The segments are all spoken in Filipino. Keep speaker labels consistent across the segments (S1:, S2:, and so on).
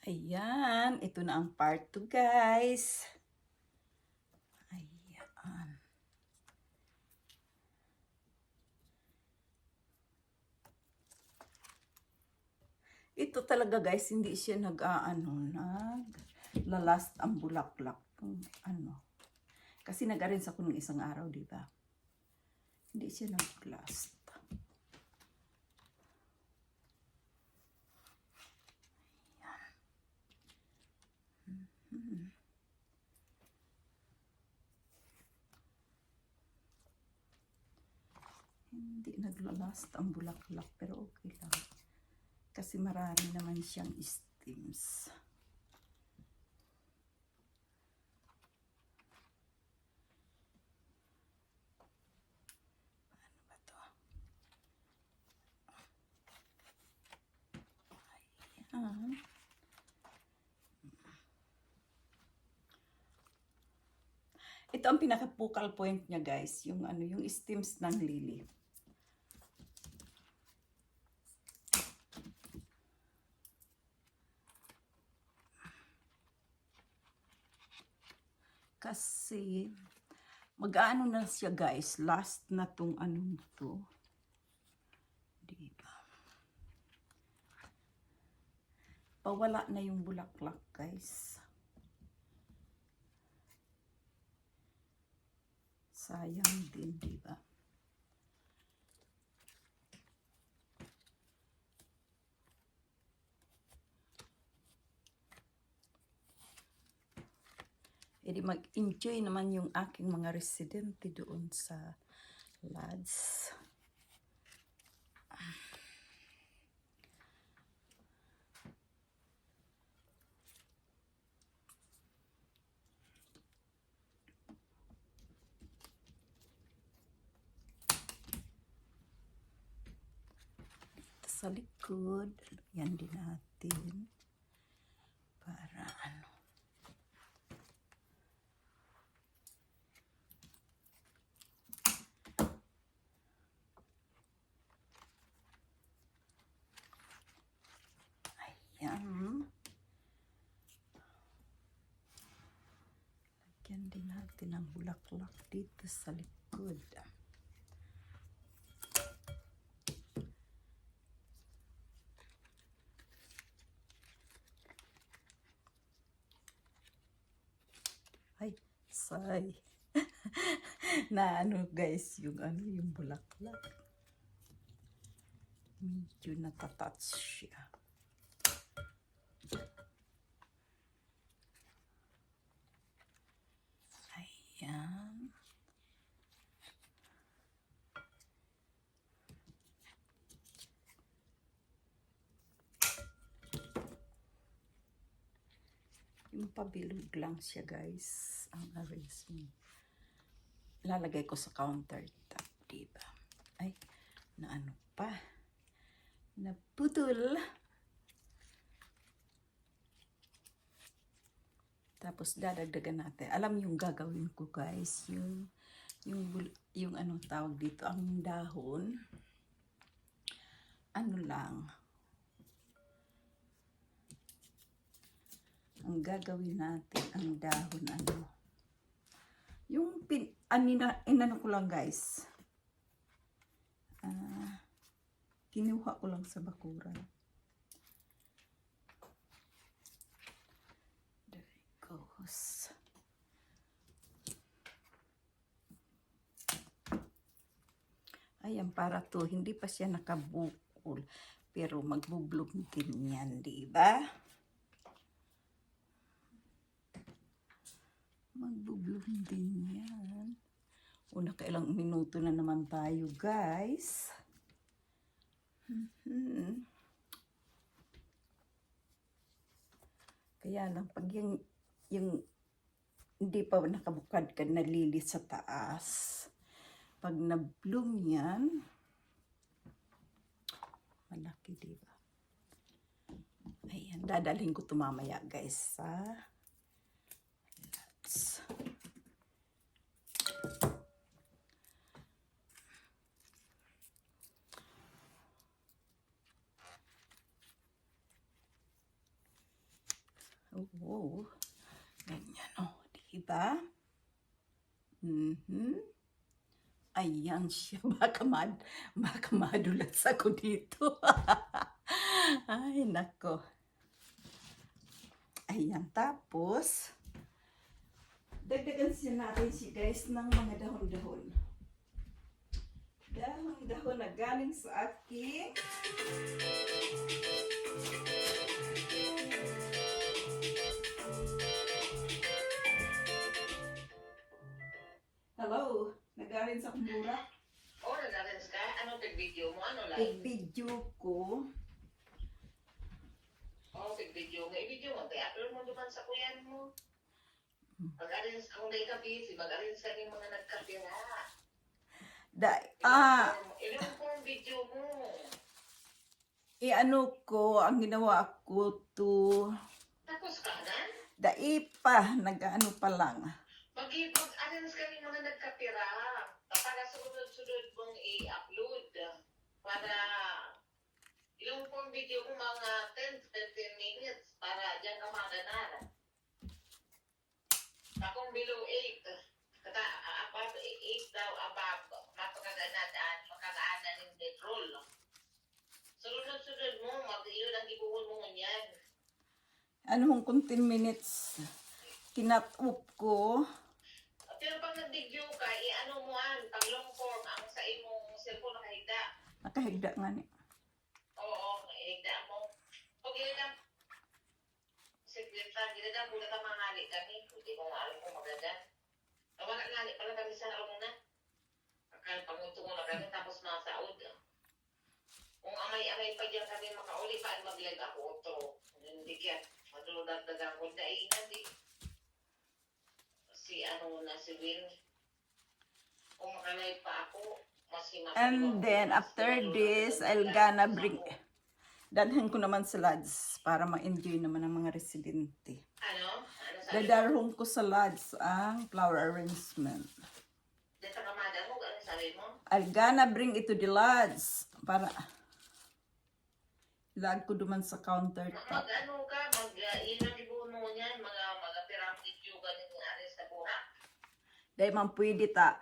S1: Ayan, ito na ang part 2 guys. Ayan. Ito talaga guys, hindi siya naglalast ang bulaklak. Kasi nag-arrange ako ng isang araw, di ba? Hindi siya nag-last. Hindi naglalast ang bulaklak, pero okay lang. Kasi marami naman siyang stems. Paano ba to? Ayan. Ito ang pinaka-focal point niya guys, yung yung stems ng lily. Kasi mag-aano na siya guys, last na tong anong to. Diba? Pawala na yung bulaklak guys. Sayang din, diba? E di mag-enjoy naman yung aking mga residente doon sa Lads. Sa likod, yan din natin para ano. Ayan. Lagyan din natin ang bulaklak dito sa likod. Ay, say. Na ano guys, yung yung bulaklak. Medyo natatouch siya. Ayan. Yung pabilog lang siya guys, ang arrangement. Lalagay ko sa countertop, diba? Ay, na ano pa? Naputol. Tapos dadagdagan natin. Alam yung gagawin ko guys, yung anong tawag dito, ang dahon. Ano lang. Ang gagawin natin, ang dahon yung inano ko lang guys. Kinuha ko lang sa bakuran. There it goes. Ayan, para to, hindi pa siya nakabukol. Pero magbublog din yan, diba? Magbublog din yan. Nakailang minuto na naman tayo, guys. Kaya lang, pag yung hindi pa nakabukad ka na lili sa taas, pag na-bloom yan, malaki, diba? Ayan, dadalhin ko ito mamaya, guys, sa Lads. Oo. Ganyan, oh. Diba? Mhm. Ayan siya. Baka madulas ako dito. Ay, nako. Ayan, tapos, dagdagan siya natin si guys ng mga dahon-dahon. Dahon-dahon na galing sa aking hello, nagaling sa kumbura.
S2: Oo, nag-arrange ka? Anong pig-video mo? Ano live?
S1: Pig-video ko.
S2: Oo, pig-video mo. I-video mo. Kaya upload mo naman sa kuyan mo. Mag-arrange kung may ka-busy, mag-arrange ka ng mga nagkapira. Ilang po ang video mo?
S1: Ano ko, ang ginawa ko to,
S2: Tapos ka na?
S1: daipa, nag-ano pa lang.
S2: Mag-arrange ka ng mga nagkapira. Para sunod-sunod mong i-upload. Para ilang po ang video mo, mga 10-15 minutes. Para dyan ka maganar. Akong below 8. Above 8 daw, above. Makakaanan ng petrol. Sunod-sunod mo, mag-iyon ang ibuhon mo nganyan.
S1: Ano mong kung 10 minutes, kinat-up ko.
S2: Pero pag nag-video ka, i-ano mo pag long form, ang sa imong cellphone nakahigda.
S1: Nakahigda nga ni.
S2: Oo, nakahigda mo. Pag ginagam, siglit lang, ginagam, bulat ang mga hali kami. Hindi mo alam kung maganda. Wala nga, pala kami sa araw na. Pangunto mo na kami, tapos masaod. Kung amay-amay pa dyan kami makauli pa, mag-lag ako otro. Hindi kaya, matulog-dagdagan ko na hindi. Si Will. Kung makalay pa ako,
S1: And then, after this, I'll gonna bring, dadhan ko naman sa lodge para ma-enjoy naman ng mga residente.
S2: Ano?
S1: Dadarhong ko sa lodge ang flower arrangement.
S2: Dito ka madam mo, ano sabi mo?
S1: I'll gonna bring it to the lodge para ilag ko duman sa countertop.
S2: Mag-ano ka, mag-inalibuno mo niyan, mga pirang video ka ng aris na burak.
S1: Dahil man pwede ta,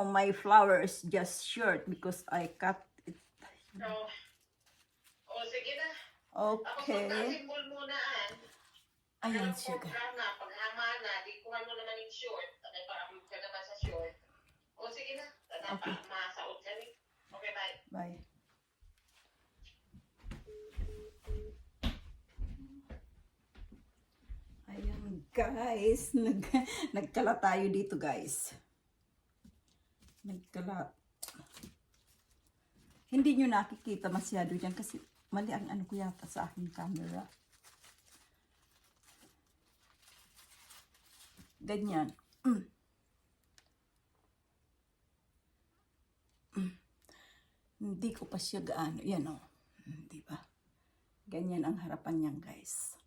S1: my flower is just short because I cut it.
S2: So, sige na.
S1: Okay.
S2: Tapos mag-asimbol muna
S1: Ayan siya.
S2: Na, paghama na, di kuhan mo naman yung short. May pa-upload ka naman sa short. Sige na.
S1: Okay.
S2: Masaod kami. Okay, bye.
S1: Bye. Ayan guys, nagkalat tayo dito guys. Nagkalat. Hindi nyo nakikita masyado dyan kasi mali ang ano ko yata sa aking camera. Ganyan. Hindi ko pa siya gaano. Yan o. Diba? Ganyan ang harapan niyan guys.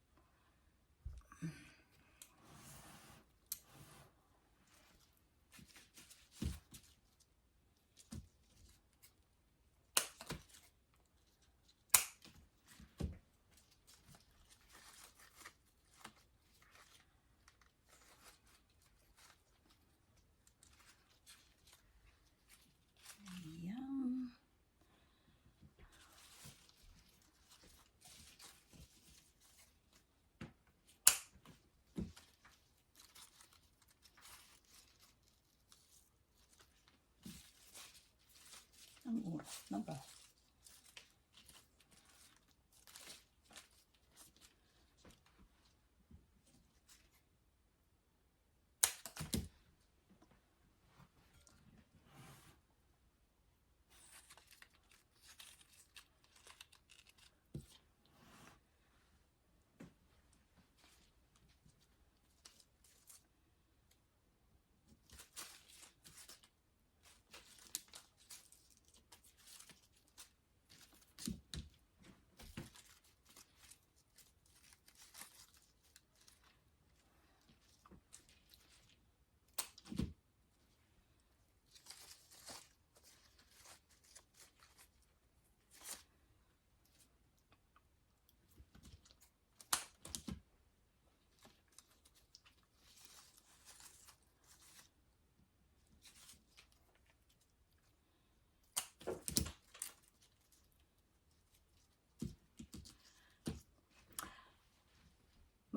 S1: Ayan. Ang oras na ba?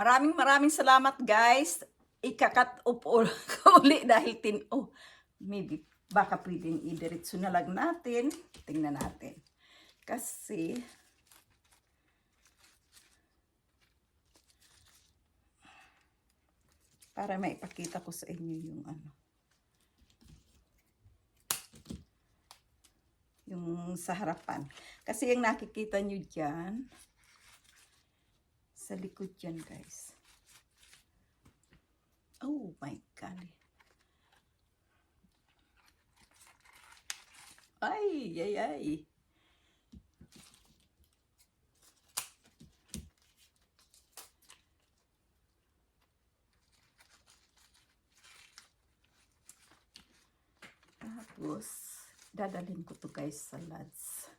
S1: Maraming salamat guys. Ikakat up uli dahil maybe baka pwedeng idiretso na lang natin. Tingnan natin. Kasi para maipakita ko sa inyo yung yung sa harapan. Kasi yung nakikita nyo dyan, sa likod dyan guys. Oh my God. Ay. Tapos, dadalhin ko to guys sa Lods.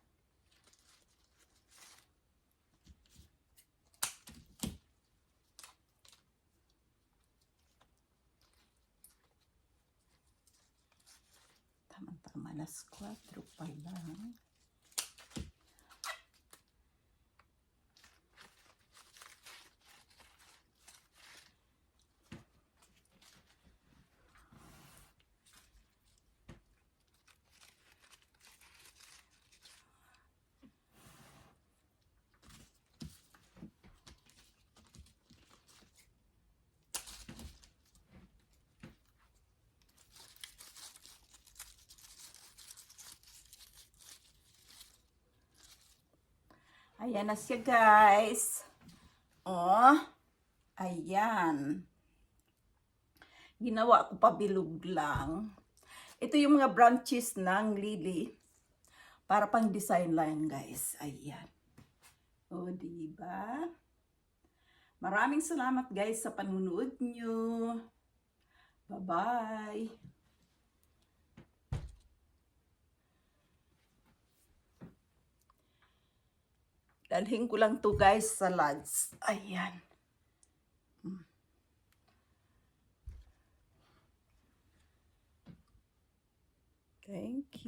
S1: Tama-tama, alas 4 pa lang. Ayan na siya guys. Oh, ayan. Ginawa ko pa bilog lang. Ito yung mga branches ng lily. Para pang design lang guys. Ayan. O, diba? Maraming salamat guys sa panunood nyo. Bye-bye. Dalhin ko lang to guys sa Lods. Ayan. Thank you.